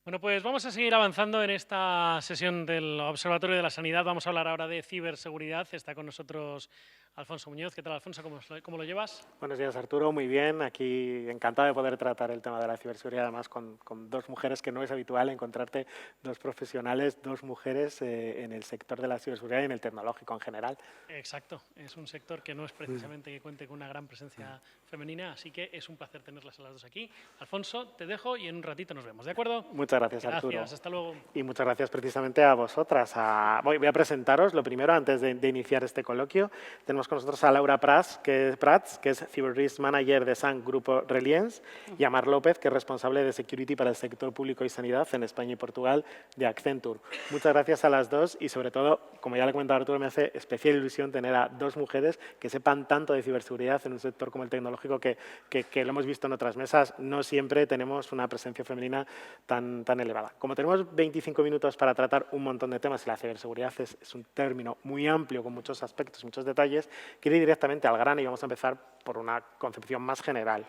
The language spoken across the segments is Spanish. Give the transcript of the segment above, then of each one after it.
Bueno, pues vamos a seguir avanzando en esta sesión del Observatorio de la Sanidad. Vamos a hablar ahora de ciberseguridad. Está con nosotros Alfonso Muñoz. ¿Qué tal, Alfonso? ¿Cómo lo llevas? Buenos días, Arturo. Muy bien. Aquí encantado de poder tratar el tema de la ciberseguridad, además con dos mujeres, que no es habitual encontrarte dos profesionales, dos mujeres en el sector de la ciberseguridad y en el tecnológico en general. Exacto. Es un sector que no es precisamente que cuente con una gran presencia femenina, así que es un placer tenerlas a las dos aquí. Alfonso, te dejo y en un ratito nos vemos, ¿de acuerdo? Muchas gracias, Arturo. Gracias, hasta luego. Y muchas gracias precisamente a vosotras. Voy a presentaros lo primero, antes de iniciar este coloquio. Tenemos con nosotros a Laura Prats, que es Cyber Risk Manager de SAN Grupo Reliance, y a Mar López, que es responsable de Security para el sector público y sanidad en España y Portugal de Accenture. Muchas gracias a las dos y, sobre todo, como ya le he comentado a Arturo, me hace especial ilusión tener a dos mujeres que sepan tanto de ciberseguridad en un sector como el tecnológico, que lo hemos visto en otras mesas. No siempre tenemos una presencia femenina tan elevada. Como tenemos 25 minutos para tratar un montón de temas, y la ciberseguridad es un término muy amplio con muchos aspectos, muchos detalles, quiero ir directamente al grano y vamos a empezar por una concepción más general.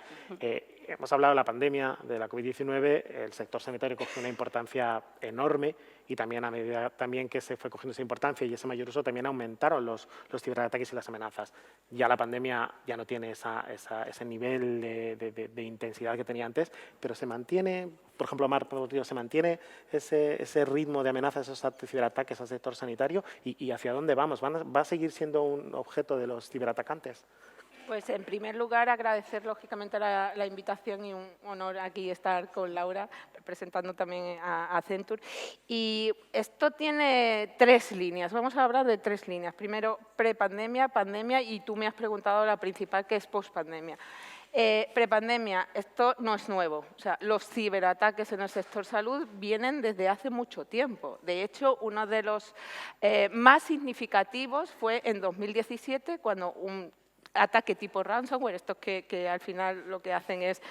Hemos hablado de la pandemia, de la COVID-19, el sector sanitario cogió una importancia enorme y también a medida que se fue cogiendo esa importancia y ese mayor uso, también aumentaron los ciberataques y las amenazas. Ya la pandemia ya no tiene ese nivel de intensidad que tenía antes, pero se mantiene, por ejemplo, Mar, se mantiene ese ritmo de amenazas, esos ciberataques al sector sanitario, y hacia dónde vamos. ¿Va a seguir siendo un objeto de los ciberatacantes? Pues en primer lugar agradecer lógicamente la invitación y un honor aquí estar con Laura, representando también a Accenture. Y esto tiene tres líneas, vamos a hablar de tres líneas. Primero, prepandemia, pandemia y tú me has preguntado la principal, que es pospandemia. Prepandemia, esto no es nuevo. O sea, los ciberataques en el sector salud vienen desde hace mucho tiempo. De hecho, uno de los más significativos fue en 2017, cuando un ataque tipo ransomware, estos que al final lo que hacen es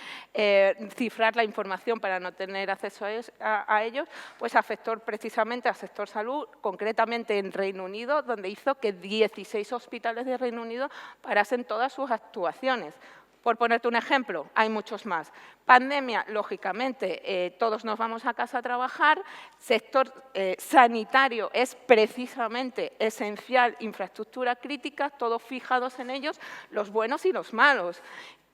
cifrar la información para no tener acceso a ellos, pues afectó precisamente al sector salud, concretamente en Reino Unido, donde hizo que 16 hospitales de Reino Unido parasen todas sus actuaciones. Por ponerte un ejemplo, hay muchos más. Pandemia, lógicamente, todos nos vamos a casa a trabajar. Sector sanitario es precisamente esencial, infraestructura crítica, todos fijados en ellos, los buenos y los malos.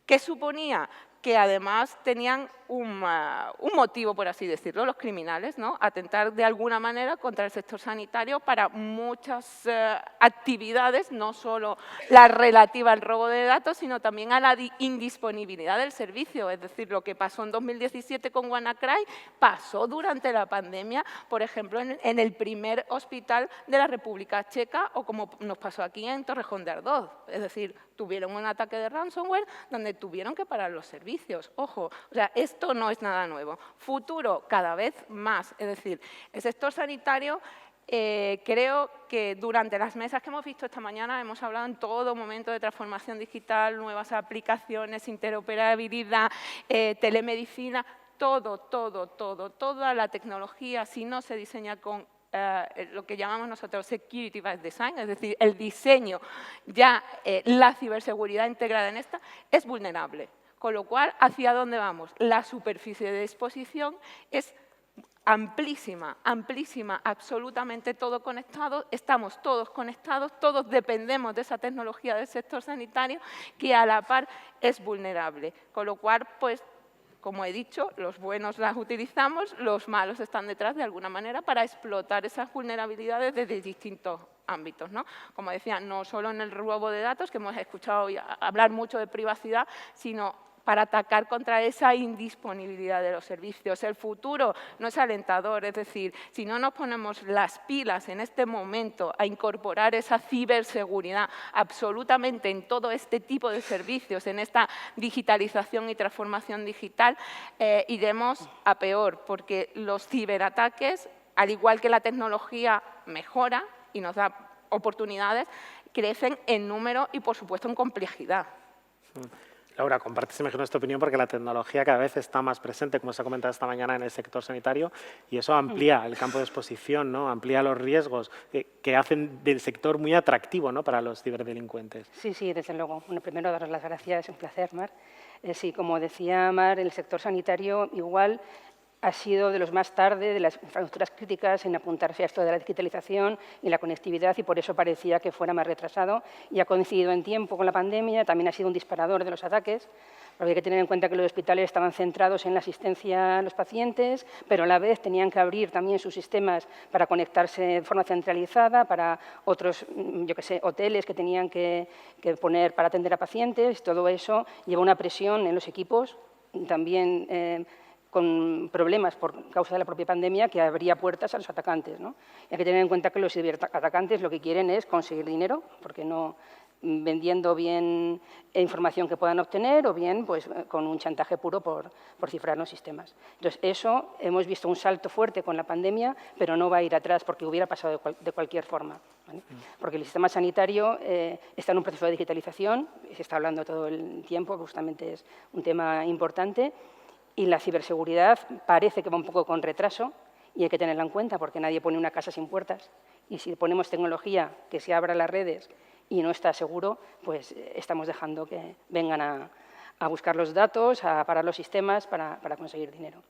¿Qué suponía? Que además tenían un motivo, por así decirlo, los criminales, ¿no? Atentar de alguna manera contra el sector sanitario para muchas actividades, no solo la relativa al robo de datos, sino también a la indisponibilidad del servicio. Es decir, lo que pasó en 2017 con WannaCry pasó durante la pandemia, por ejemplo, en el primer hospital de la República Checa, o como nos pasó aquí en Torrejón de Ardoz. Es decir, tuvieron un ataque de ransomware donde tuvieron que parar los servicios. Ojo, o sea, esto no es nada nuevo. Futuro, cada vez más. Es decir, el sector sanitario, creo que durante las mesas que hemos visto esta mañana hemos hablado en todo momento de transformación digital, nuevas aplicaciones, interoperabilidad, telemedicina, toda la tecnología, si no se diseña con lo que llamamos nosotros Security by Design, es decir, el diseño, ya la ciberseguridad integrada en esta, es vulnerable. Con lo cual, ¿hacia dónde vamos? La superficie de exposición es amplísima, amplísima, absolutamente todo conectado, estamos todos conectados, todos dependemos de esa tecnología del sector sanitario que a la par es vulnerable. Con lo cual, pues, como he dicho, los buenos las utilizamos, los malos están detrás de alguna manera para explotar esas vulnerabilidades desde distintos ámbitos, ¿no? Como decía, no solo en el robo de datos, que hemos escuchado hablar mucho de privacidad, sino para atacar contra esa indisponibilidad de los servicios. El futuro no es alentador, es decir, si no nos ponemos las pilas en este momento a incorporar esa ciberseguridad absolutamente en todo este tipo de servicios, en esta digitalización y transformación digital, iremos a peor, porque los ciberataques, al igual que la tecnología mejora y nos da oportunidades, crecen en número y, por supuesto, en complejidad. Laura, compartes, imagino, esta opinión porque la tecnología cada vez está más presente, como se ha comentado esta mañana, en el sector sanitario, y eso amplía el campo de exposición, ¿no? Amplía los riesgos que hacen del sector muy atractivo, ¿no?, para los ciberdelincuentes. Sí, desde luego. Bueno, primero, daros las gracias, es un placer, Mar. Sí, como decía Mar, el sector sanitario igual ha sido de los más tarde, de las infraestructuras críticas, en apuntarse a esto de la digitalización y la conectividad, y por eso parecía que fuera más retrasado. Y ha coincidido en tiempo con la pandemia, también ha sido un disparador de los ataques, porque hay que tener en cuenta que los hospitales estaban centrados en la asistencia a los pacientes, pero a la vez tenían que abrir también sus sistemas para conectarse de forma centralizada, para otros, yo qué sé, hoteles que tenían que poner para atender a pacientes. Todo eso lleva una presión en los equipos, también con problemas por causa de la propia pandemia, que abría puertas a los atacantes, ¿no? Hay que tener en cuenta que los ciberatacantes lo que quieren es conseguir dinero, porque no vendiendo bien información que puedan obtener o bien pues, con un chantaje puro por cifrar los sistemas. Entonces, eso hemos visto un salto fuerte con la pandemia, pero no va a ir atrás porque hubiera pasado de cualquier forma, ¿vale? Porque el sistema sanitario está en un proceso de digitalización, se está hablando todo el tiempo, justamente es un tema importante, y la ciberseguridad parece que va un poco con retraso y hay que tenerla en cuenta porque nadie pone una casa sin puertas y si ponemos tecnología que se abra las redes y no está seguro, pues estamos dejando que vengan a buscar los datos, a parar los sistemas para conseguir dinero.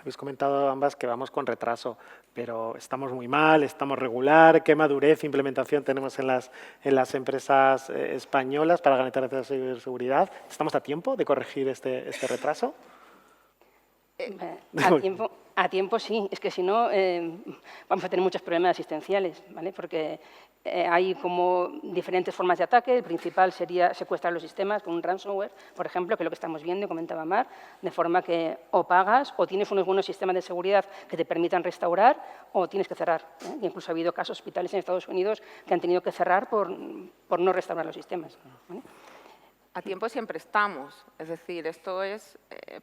Habéis comentado ambas que vamos con retraso, pero estamos muy mal, estamos regular. ¿Qué madurez e implementación tenemos en las empresas españolas para garantizar la ciberseguridad? ¿Estamos a tiempo de corregir este retraso? A tiempo sí, es que si no vamos a tener muchos problemas asistenciales, ¿vale? Porque hay como diferentes formas de ataque. El principal sería secuestrar los sistemas con un ransomware, por ejemplo, que es lo que estamos viendo, comentaba Mar, de forma que o pagas o tienes unos buenos sistemas de seguridad que te permitan restaurar o tienes que cerrar, ¿eh? Incluso ha habido casos hospitales en Estados Unidos que han tenido que cerrar por no restaurar los sistemas, ¿vale? A tiempo siempre estamos, es decir, esto es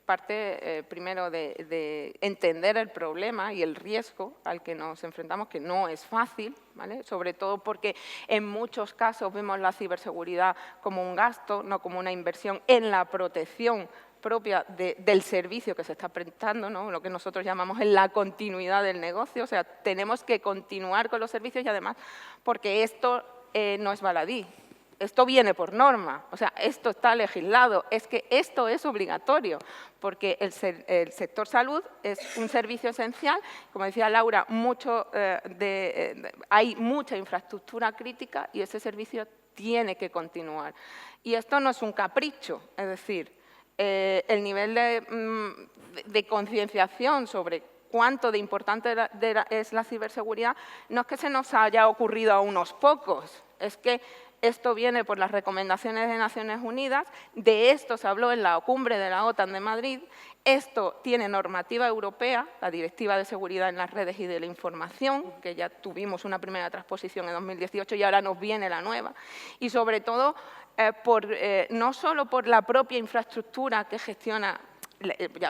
parte primero de entender el problema y el riesgo al que nos enfrentamos, que no es fácil, ¿vale? Sobre todo porque en muchos casos vemos la ciberseguridad como un gasto, no como una inversión en la protección propia del servicio que se está prestando, ¿no? Lo que nosotros llamamos en la continuidad del negocio, o sea, tenemos que continuar con los servicios y además porque esto no es baladí. Esto viene por norma, o sea, esto está legislado, es que esto es obligatorio, porque el sector salud es un servicio esencial, como decía Laura, hay mucha infraestructura crítica y ese servicio tiene que continuar. Y esto no es un capricho, es decir, el nivel de concienciación sobre cuánto de importante es la ciberseguridad no es que se nos haya ocurrido a unos pocos, es que esto viene por las recomendaciones de Naciones Unidas, de esto se habló en la cumbre de la OTAN de Madrid, esto tiene normativa europea, la Directiva de Seguridad en las Redes y de la Información, que ya tuvimos una primera transposición en 2018 y ahora nos viene la nueva, y sobre todo no solo por la propia infraestructura que gestiona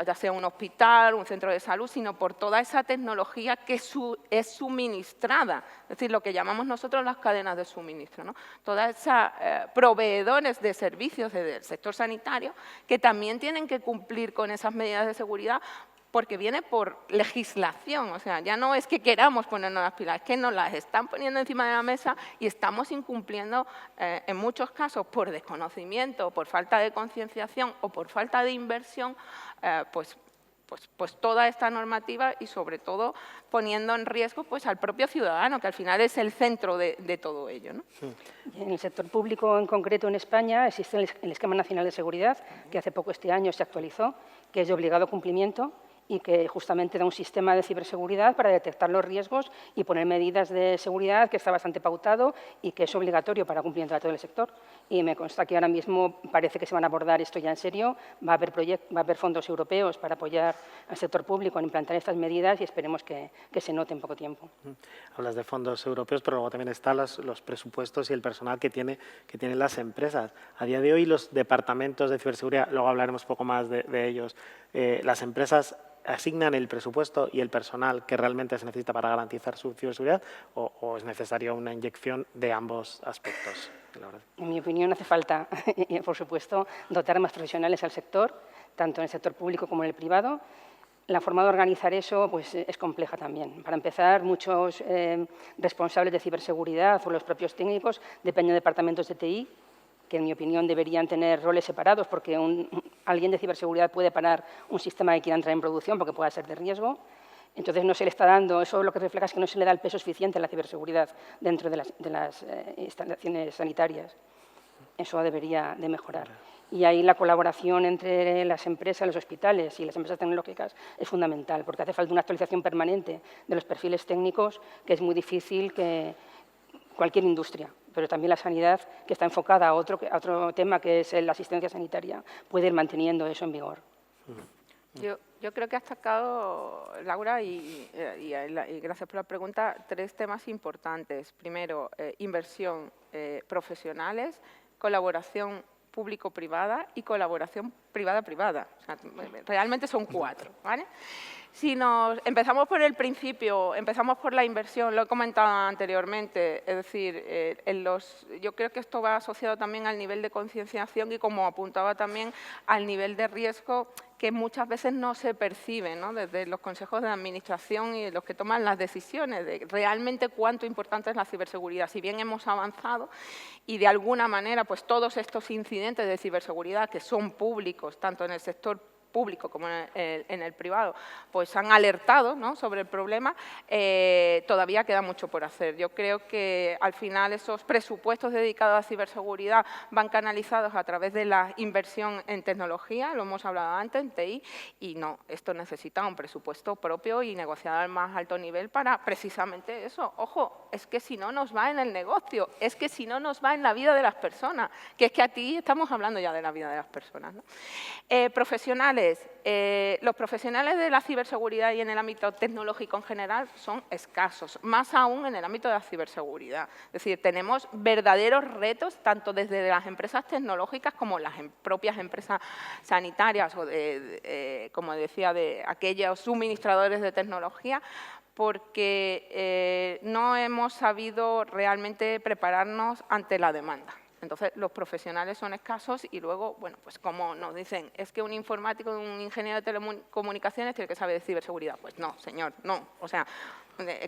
ya sea un hospital, un centro de salud, sino por toda esa tecnología que es suministrada, es decir, lo que llamamos nosotros las cadenas de suministro, ¿no? Todas esas proveedores de servicios del sector sanitario que también tienen que cumplir con esas medidas de seguridad porque viene por legislación, o sea, ya no es que queramos ponernos las pilas, es que nos las están poniendo encima de la mesa y estamos incumpliendo en muchos casos por desconocimiento, por falta de concienciación o por falta de inversión, pues toda esta normativa y sobre todo poniendo en riesgo pues al propio ciudadano, que al final es el centro de todo ello, ¿no? Sí. En el sector público en concreto en España existe el Esquema Nacional de Seguridad, que hace poco este año se actualizó, que es de obligado cumplimiento y que justamente da un sistema de ciberseguridad para detectar los riesgos y poner medidas de seguridad que está bastante pautado y que es obligatorio para cumplir en todo el sector. Y me consta que ahora mismo parece que se van a abordar esto ya en serio, va a haber fondos europeos para apoyar al sector público en implantar estas medidas y esperemos que se note en poco tiempo. Hablas de fondos europeos, pero luego también están los presupuestos y el personal que tienen las empresas. A día de hoy los departamentos de ciberseguridad, luego hablaremos un poco más de ellos, las empresas asignan el presupuesto y el personal que realmente se necesita para garantizar su ciberseguridad o es necesaria una inyección de ambos aspectos? En mi opinión hace falta, por supuesto, dotar más profesionales al sector, tanto en el sector público como en el privado. La forma de organizar eso pues, es compleja también. Para empezar, muchos responsables de ciberseguridad o los propios técnicos dependen de departamentos de TI, que en mi opinión deberían tener roles separados, porque alguien de ciberseguridad puede parar un sistema que quiera entrar en producción porque pueda ser de riesgo. Entonces no se le está dando, eso lo que refleja es que no se le da el peso suficiente a la ciberseguridad dentro de las instalaciones sanitarias. Eso debería de mejorar. Y ahí la colaboración entre las empresas, los hospitales y las empresas tecnológicas es fundamental, porque hace falta una actualización permanente de los perfiles técnicos, que es muy difícil que cualquier industria, pero también la sanidad, que está enfocada a otro tema, que es la asistencia sanitaria, puede ir manteniendo eso en vigor. Yo creo que has sacado, Laura, y gracias por la pregunta, 3 temas importantes. Primero, inversión profesionales, colaboración público-privada y colaboración privada-privada. O sea, realmente son 4, ¿vale? Si empezamos por el principio, empezamos por la inversión, lo he comentado anteriormente, es decir, yo creo que esto va asociado también al nivel de concienciación y, como apuntaba también, al nivel de riesgo que muchas veces no se percibe, ¿no?, desde los consejos de administración y los que toman las decisiones de realmente cuánto importante es la ciberseguridad. Si bien hemos avanzado y de alguna manera pues todos estos incidentes de ciberseguridad que son públicos, tanto en el sector público como en el privado, pues han alertado, ¿no?, sobre el problema, todavía queda mucho por hacer. Yo creo que al final esos presupuestos dedicados a ciberseguridad van canalizados a través de la inversión en tecnología, lo hemos hablado antes, en TI, y no, esto necesita un presupuesto propio y negociado al más alto nivel para precisamente eso. Ojo, es que si no nos va en el negocio, es que si no nos va en la vida de las personas, que es que aquí estamos hablando ya de la vida de las personas, ¿no? Profesionales. Los profesionales de la ciberseguridad y en el ámbito tecnológico en general son escasos, más aún en el ámbito de la ciberseguridad. Es decir, tenemos verdaderos retos, tanto desde las empresas tecnológicas como las propias empresas sanitarias o, como decía, de aquellos suministradores de tecnología, porque no hemos sabido realmente prepararnos ante la demanda. Entonces, los profesionales son escasos y luego, bueno, pues como nos dicen, es que un informático, un ingeniero de telecomunicaciones tiene que saber de ciberseguridad. Pues no, señor, no. O sea,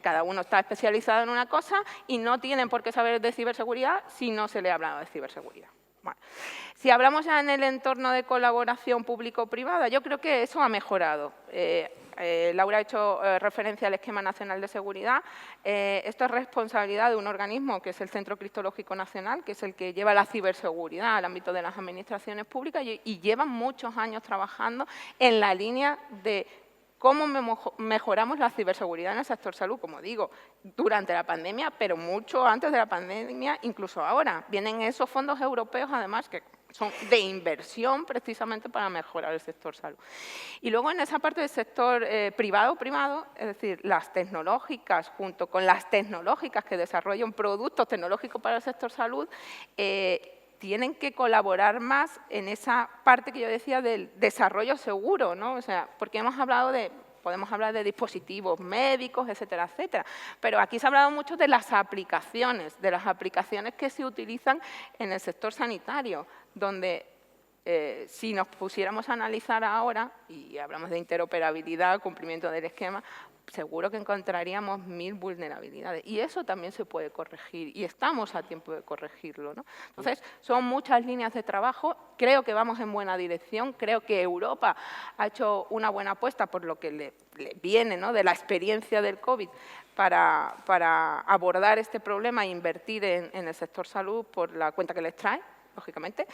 cada uno está especializado en una cosa y no tienen por qué saber de ciberseguridad si no se le ha hablado de ciberseguridad. Bueno, si hablamos ya en el entorno de colaboración público-privada, yo creo que eso ha mejorado. Laura ha hecho referencia al Esquema Nacional de Seguridad. Esto es responsabilidad de un organismo que es el Centro Criptológico Nacional, que es el que lleva la ciberseguridad al ámbito de las administraciones públicas y llevan muchos años trabajando en la línea de cómo mejoramos la ciberseguridad en el sector salud, como digo, durante la pandemia, pero mucho antes de la pandemia, incluso ahora. Vienen esos fondos europeos, además, que son de inversión precisamente para mejorar el sector salud. Y luego en esa parte del sector privado, es decir, las tecnológicas junto con las tecnológicas que desarrollan productos tecnológicos para el sector salud, tienen que colaborar más en esa parte que yo decía del desarrollo seguro, ¿no? O sea, porque podemos hablar de dispositivos médicos, etcétera, etcétera, pero aquí se ha hablado mucho de las aplicaciones que se utilizan en el sector sanitario, donde si nos pusiéramos a analizar ahora, y hablamos de interoperabilidad, cumplimiento del esquema, seguro que encontraríamos 1000 vulnerabilidades. Y eso también se puede corregir y estamos a tiempo de corregirlo, ¿no? Entonces, son muchas líneas de trabajo. Creo que vamos en buena dirección. Creo que Europa ha hecho una buena apuesta por lo que le viene, ¿no?, de la experiencia del COVID para abordar este problema e invertir en el sector salud por la cuenta que les trae, lógicamente.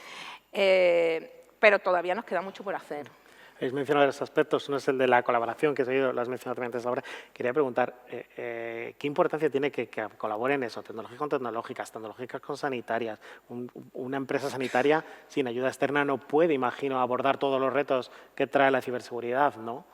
Pero todavía nos queda mucho por hacer. Habéis mencionado varios aspectos, uno es el de la colaboración, que lo has mencionado también antes ahora. Quería preguntar, ¿qué importancia tiene que colaboren eso, tecnologías con tecnológicas con sanitarias? Una empresa sanitaria sin ayuda externa no puede, imagino, abordar todos los retos que trae la ciberseguridad, ¿no?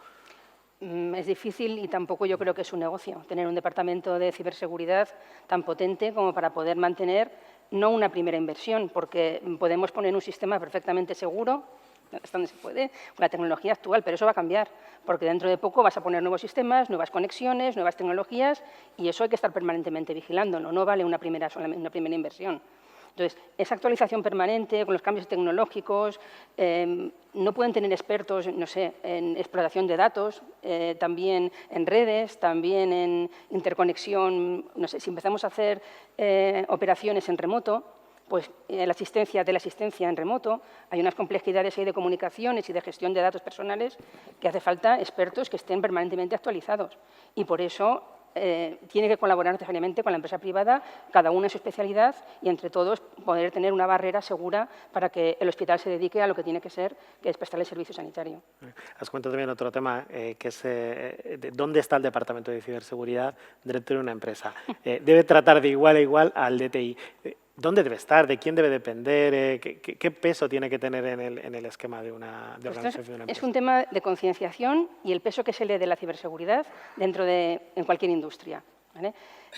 Es difícil y tampoco yo creo que es un negocio tener un departamento de ciberseguridad tan potente como para poder mantener no una primera inversión, porque podemos poner un sistema perfectamente seguro, hasta donde se puede, con la tecnología actual, pero eso va a cambiar, porque dentro de poco vas a poner nuevos sistemas, nuevas conexiones, nuevas tecnologías, y eso hay que estar permanentemente vigilándolo, no vale una primera inversión. Entonces, esa actualización permanente con los cambios tecnológicos, no pueden tener expertos, no sé, en explotación de datos, también en redes, también en interconexión, no sé, si empezamos a hacer operaciones en remoto, pues la asistencia en remoto, hay unas complejidades ahí de comunicaciones y de gestión de datos personales que hace falta expertos que estén permanentemente actualizados. Y por eso tiene que colaborar necesariamente con la empresa privada, cada uno en su especialidad, y entre todos poder tener una barrera segura para que el hospital se dedique a lo que tiene que ser, que es prestar el servicio sanitario. Has comentado también otro tema, que es dónde está el Departamento de Ciberseguridad dentro de una empresa. Debe tratar de igual a igual al DTI. ¿Dónde debe estar? ¿De quién debe depender? ¿Qué peso tiene que tener en el esquema de organización de una empresa? Es un tema de concienciación y el peso que se le dé la ciberseguridad en cualquier industria, ¿vale?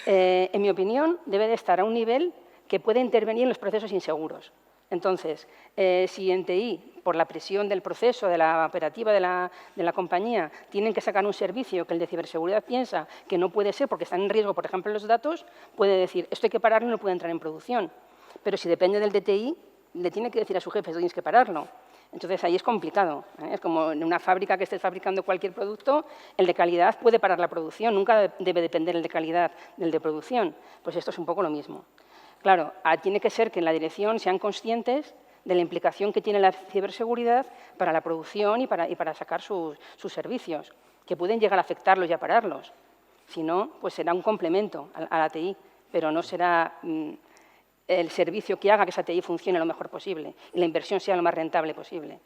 En mi opinión, debe de estar a un nivel que pueda intervenir en los procesos inseguros. Entonces, si en TI, por la presión del proceso, de la operativa de la compañía, tienen que sacar un servicio que el de ciberseguridad piensa que no puede ser porque están en riesgo, por ejemplo, los datos, puede decir, esto hay que pararlo y no puede entrar en producción. Pero si depende del DTI, le tiene que decir a su jefe, tienes que pararlo. Entonces, ahí es complicado, ¿eh? Es como en una fábrica que esté fabricando cualquier producto, el de calidad puede parar la producción, nunca debe depender el de calidad del de producción. Pues esto es un poco lo mismo. Claro, tiene que ser que en la dirección sean conscientes de la implicación que tiene la ciberseguridad para la producción y para sacar sus servicios, que pueden llegar a afectarlos y a pararlos. Si no, pues será un complemento a la TI, pero no será el servicio que haga que esa TI funcione lo mejor posible y la inversión sea lo más rentable posible.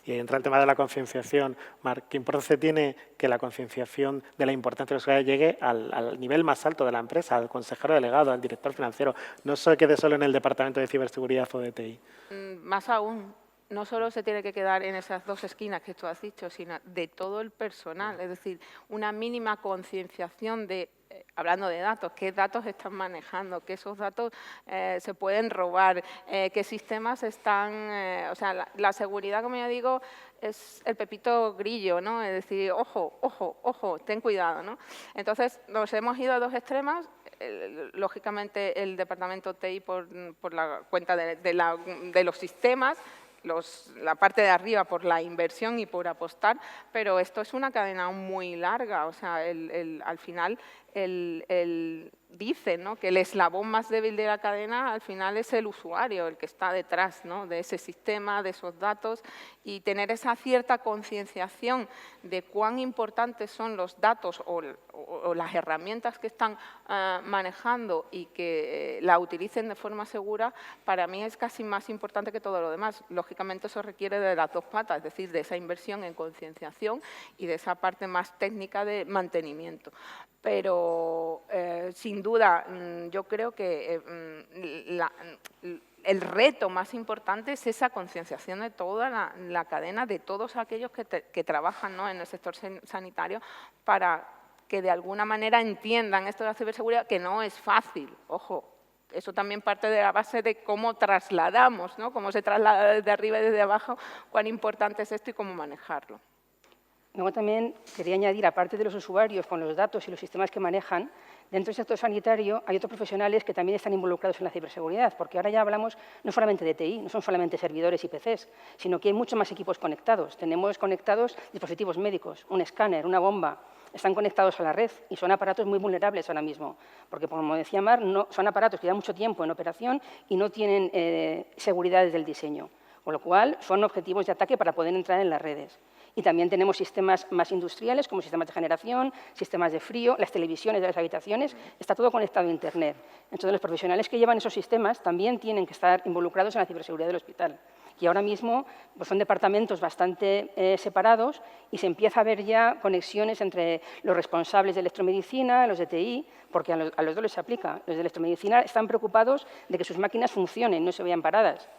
Y ahí entra el tema de la concienciación. Marc, ¿qué importancia tiene que la concienciación de la importancia de la seguridad llegue al nivel más alto de la empresa, al consejero delegado, al director financiero? No se quede solo en el departamento de ciberseguridad o de TI. Más aún, no solo se tiene que quedar en esas dos esquinas que tú has dicho, sino de todo el personal. Es decir, una mínima concienciación de, hablando de datos, qué datos están manejando, que esos datos se pueden robar, qué sistemas están... o sea, la seguridad, como ya digo, es el pepito grillo, ¿no? Es decir, ojo, ojo, ojo, ten cuidado, ¿no? Entonces, nos hemos ido a dos extremos. Lógicamente, el departamento TI por la cuenta de los sistemas, la parte de arriba por la inversión y por apostar, pero esto es una cadena muy larga. O sea, al final dice, ¿no?, que el eslabón más débil de la cadena al final es el usuario, el que está detrás, ¿no?, de ese sistema, de esos datos, y tener esa cierta concienciación de cuán importantes son los datos o las herramientas que están manejando y que la utilicen de forma segura, para mí es casi más importante que todo lo demás. Lógicamente eso requiere de las dos patas, es decir, de esa inversión en concienciación y de esa parte más técnica de mantenimiento. Pero, sin duda, yo creo que el reto más importante es esa concienciación de toda la cadena, de todos aquellos que trabajan, ¿no?, en el sector sanitario, para que de alguna manera entiendan esto de la ciberseguridad, que no es fácil, ojo. Eso también parte de la base de cómo trasladamos, ¿no?, cómo se traslada desde arriba y desde abajo, cuán importante es esto y cómo manejarlo. Luego también quería añadir, aparte de los usuarios con los datos y los sistemas que manejan, dentro del sector sanitario hay otros profesionales que también están involucrados en la ciberseguridad, porque ahora ya hablamos no solamente de TI, no son solamente servidores y PCs, sino que hay muchos más equipos conectados. Tenemos conectados dispositivos médicos, un escáner, una bomba, están conectados a la red y son aparatos muy vulnerables ahora mismo, porque, como decía Marc, son aparatos que llevan mucho tiempo en operación y no tienen seguridad desde el diseño, con lo cual son objetivos de ataque para poder entrar en las redes. Y también tenemos sistemas más industriales, como sistemas de generación, sistemas de frío, las televisiones de las habitaciones, está todo conectado a Internet. Entonces, los profesionales que llevan esos sistemas también tienen que estar involucrados en la ciberseguridad del hospital. Y ahora mismo pues son departamentos bastante separados y se empieza a ver ya conexiones entre los responsables de electromedicina, los de TI, porque a los dos les aplica. Los de electromedicina están preocupados de que sus máquinas funcionen, no se vean paradas.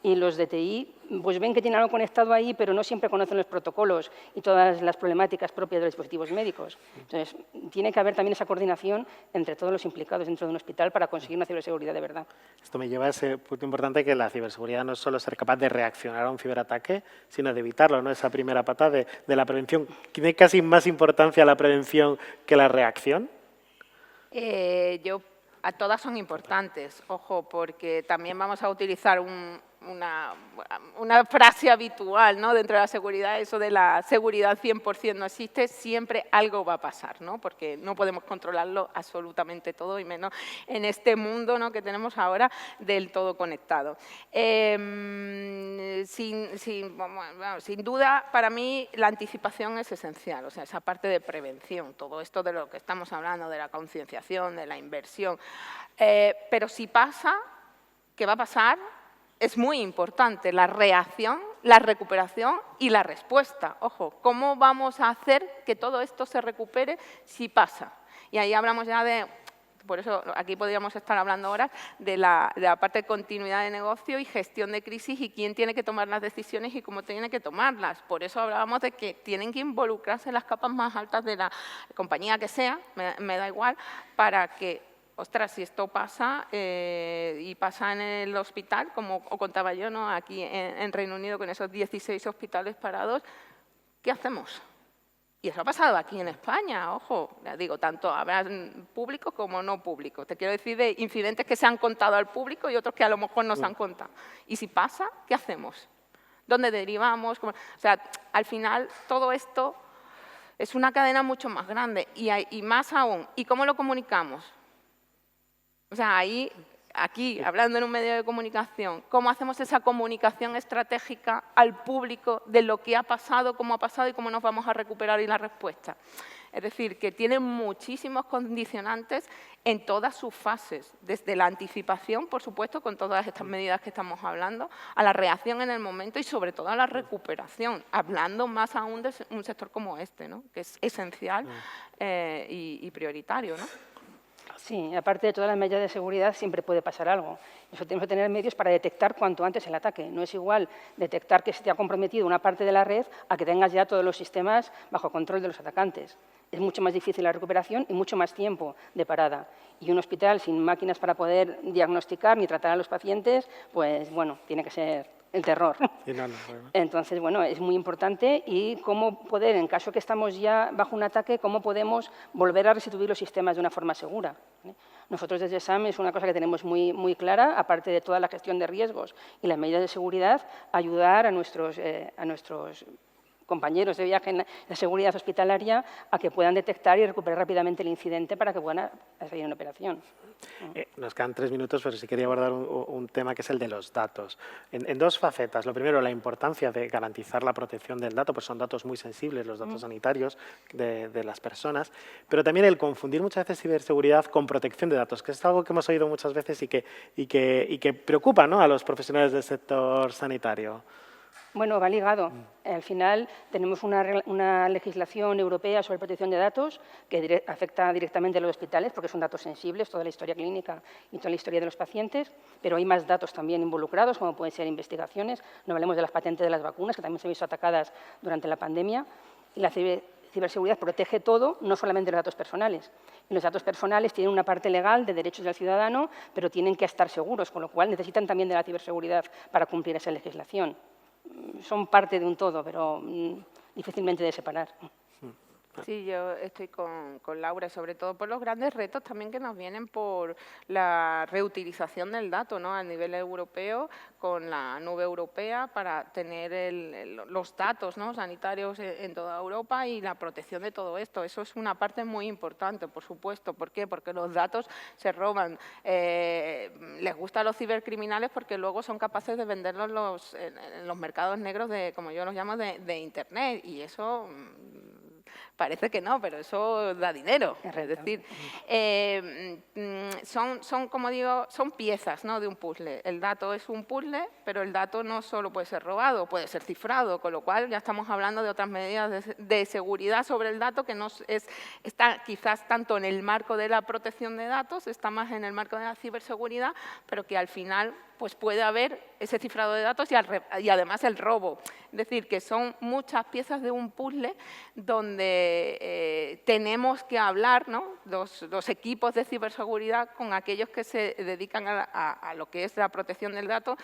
Y los de TI pues ven que tienen algo conectado ahí, pero no siempre conocen los protocolos y todas las problemáticas propias de los dispositivos médicos. Entonces, tiene que haber también esa coordinación entre todos los implicados dentro de un hospital para conseguir una ciberseguridad de verdad. Esto me lleva a ese punto importante, que la ciberseguridad no es solo ser capaz de reaccionar a un ciberataque, sino de evitarlo, ¿no? Esa primera pata de la prevención. ¿Tiene casi más importancia la prevención que la reacción? Todas son importantes, ojo, porque también vamos a utilizar una frase habitual, ¿no? Dentro de la seguridad, eso de la seguridad 100% no existe, siempre algo va a pasar, ¿no? Porque no podemos controlarlo absolutamente todo, y menos en este mundo, ¿no?, que tenemos ahora del todo conectado. Sin duda, para mí, la anticipación es esencial, o sea, esa parte de prevención, todo esto de lo que estamos hablando, de la concienciación, de la inversión. Pero si pasa, ¿qué va a pasar? Es muy importante la reacción, la recuperación y la respuesta. Ojo, ¿cómo vamos a hacer que todo esto se recupere si pasa? Y ahí hablamos ya de, por eso aquí podríamos estar hablando horas, de la parte de continuidad de negocio y gestión de crisis y quién tiene que tomar las decisiones y cómo tiene que tomarlas. Por eso hablábamos de que tienen que involucrarse las capas más altas de la compañía que sea, me da igual, para que, ostras, si esto pasa y pasa en el hospital, como os contaba yo, ¿no?, aquí en Reino Unido con esos 16 hospitales parados, ¿qué hacemos? Y eso ha pasado aquí en España, ojo, ya digo, tanto habrá públicos como no públicos. Te quiero decir de incidentes que se han contado al público y otros que a lo mejor no se han contado. Y si pasa, ¿qué hacemos? ¿Dónde derivamos? O sea, al final todo esto es una cadena mucho más grande y más aún. ¿Y cómo lo comunicamos? O sea, aquí, hablando en un medio de comunicación, ¿cómo hacemos esa comunicación estratégica al público de lo que ha pasado, cómo ha pasado y cómo nos vamos a recuperar y la respuesta? Es decir, que tiene muchísimos condicionantes en todas sus fases, desde la anticipación, por supuesto, con todas estas medidas que estamos hablando, a la reacción en el momento y sobre todo a la recuperación, hablando más aún de un sector como este, ¿no?, que es esencial y prioritario, ¿no? Sí, aparte de todas las medidas de seguridad, siempre puede pasar algo. Nosotros tenemos que tener medios para detectar cuanto antes el ataque. No es igual detectar que se te ha comprometido una parte de la red a que tengas ya todos los sistemas bajo control de los atacantes. Es mucho más difícil la recuperación y mucho más tiempo de parada. Y un hospital sin máquinas para poder diagnosticar ni tratar a los pacientes, pues bueno, tiene que ser el terror. Sí, no, Entonces, bueno, es muy importante y cómo poder, en caso que estamos ya bajo un ataque, cómo podemos volver a restituir los sistemas de una forma segura. Nosotros desde SAM es una cosa que tenemos muy clara, aparte de toda la gestión de riesgos y las medidas de seguridad, ayudar a nuestros compañeros de viaje en la seguridad hospitalaria a que puedan detectar y recuperar rápidamente el incidente para que puedan salir en operación. Nos quedan 3 minutos, pero sí quería abordar un tema que es el de los datos. En dos facetas. Lo primero, la importancia de garantizar la protección del dato, pues son datos muy sensibles, los datos sanitarios de las personas, pero también el confundir muchas veces ciberseguridad con protección de datos, que es algo que hemos oído muchas veces y que preocupa, ¿no?, a los profesionales del sector sanitario. Bueno, va ligado. Al final tenemos una legislación europea sobre protección de datos que afecta directamente a los hospitales porque son datos sensibles, toda la historia clínica y toda la historia de los pacientes, pero hay más datos también involucrados, como pueden ser investigaciones. No hablemos de las patentes de las vacunas, que también se han visto atacadas durante la pandemia. Y la ciberseguridad protege todo, no solamente los datos personales. Y los datos personales tienen una parte legal de derechos del ciudadano, pero tienen que estar seguros, con lo cual necesitan también de la ciberseguridad para cumplir esa legislación. Son parte de un todo, pero difícilmente de separar. Sí, yo estoy con Laura, sobre todo por los grandes retos también que nos vienen por la reutilización del dato, ¿no?, a nivel europeo, con la nube europea para tener los datos, ¿no?, sanitarios en toda Europa y la protección de todo esto. Eso es una parte muy importante, por supuesto. ¿Por qué? Porque los datos se roban. Les gusta a los cibercriminales porque luego son capaces de venderlos en los mercados negros, como yo los llamo, de Internet. Y eso parece que no, pero eso da dinero. Es decir, son, como digo, son piezas, ¿no?, de un puzzle. El dato es un puzzle, pero el dato no solo puede ser robado, puede ser cifrado, con lo cual ya estamos hablando de otras medidas de seguridad sobre el dato que no está quizás tanto en el marco de la protección de datos, está más en el marco de la ciberseguridad, pero que al final pues puede haber ese cifrado de datos y además el robo. Es decir, que son muchas piezas de un puzzle donde tenemos que hablar, ¿no?, los equipos de ciberseguridad con aquellos que se dedican a lo que es la protección del dato,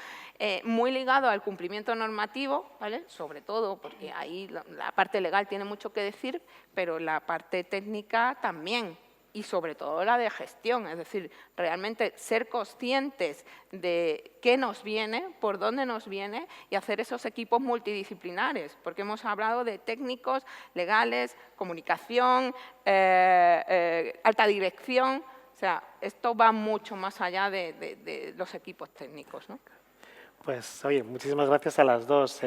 muy ligado al cumplimiento normativo, ¿vale?, sobre todo porque ahí la parte legal tiene mucho que decir, pero la parte técnica también. y sobre todo la de gestión, es decir, realmente ser conscientes de qué nos viene, por dónde nos viene y hacer esos equipos multidisciplinares, porque hemos hablado de técnicos, legales, comunicación, alta dirección, o sea, esto va mucho más allá de los equipos técnicos, ¿no? Pues, oye, muchísimas gracias a las dos.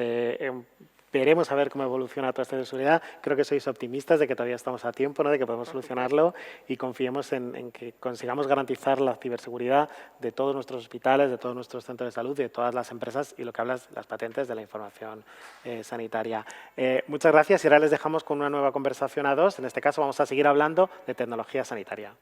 Veremos a ver cómo evoluciona toda esta ciberseguridad. Creo que sois optimistas de que todavía estamos a tiempo, ¿no? De que podemos solucionarlo y confiemos en que consigamos garantizar la ciberseguridad de todos nuestros hospitales, de todos nuestros centros de salud, de todas las empresas y lo que hablas, las patentes de la información sanitaria. Muchas gracias y ahora les dejamos con una nueva conversación a dos. En este caso vamos a seguir hablando de tecnología sanitaria.